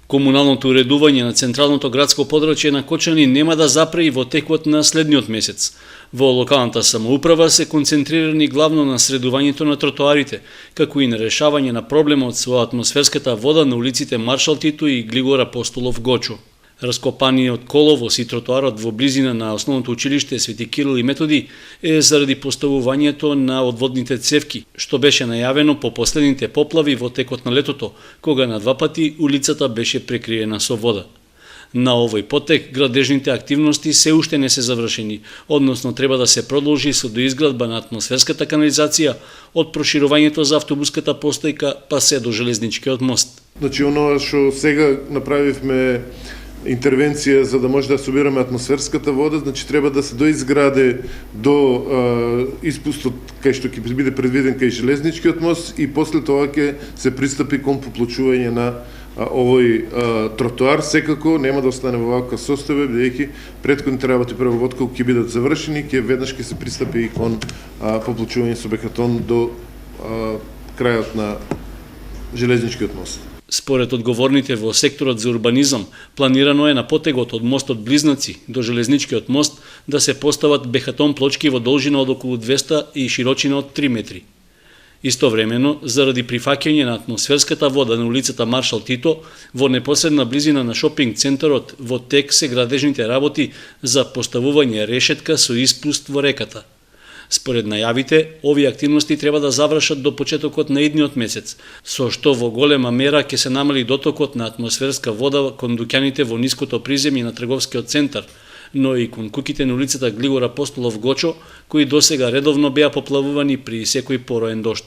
Комуналното уредување на централното градско подрачје на Кочани нема да запре и во текот на следниот месец. Во локалната самоуправа се концентрирани главно на средувањето на тротоарите, како и на решавање на проблемот со атмосферската вода на улиците Маршал Тито и Глигор Апостолов Гочо. Раскопаниот коловоз и тротоарот во близина на основното училиште Свети Кирил и Методи е заради поставувањето на одводните цевки, што беше најавено по последните поплави во текот на летото, кога на два пати улицата беше прекриена со вода. На овој потек градежните активности се уште не се завршени, односно треба да се продолжи со доизградба на атмосферската канализација од проширувањето за автобуската постојка па се до железничкиот мост. Значи, оно што сега направивме интервенција за да може да собираме атмосферската вода, значи треба да се доизграде до испустот кај што ќе биде предвиден кај железничкиот мост и после тоа ќе се пристапи кон поплочување на овој тротоар. Секако нема да остане во ваква состојба, бидејќи претходните работи преработка ќе бидат завршени, веднаш ќе се пристапи и кон поплочување со бекатон до крајот на железничкиот мост. Според одговорните во секторот за урбанизам, планирано е на потегот од мостот Близнаци до железничкиот мост да се постават бехатон плочки во должина од околу 200 и широчина од 3 метри. Истовремено, заради прифаќање на атмосферската вода на улицата Маршал Тито, во непосредна близина на шопинг центарот, во тек се градежните работи за поставување решетка со испуст во реката. Според најавите, овие активности треба да завршат до почетокот на идниот месец, со што во голема мера ќе се намали дотокот на атмосферска вода кон дуќаните во ниското приземје на трговскиот центар, но и кон куќите на улицата Глигор Апостолов Гочо, кои досега редовно беа поплавувани при секој пороен дожд.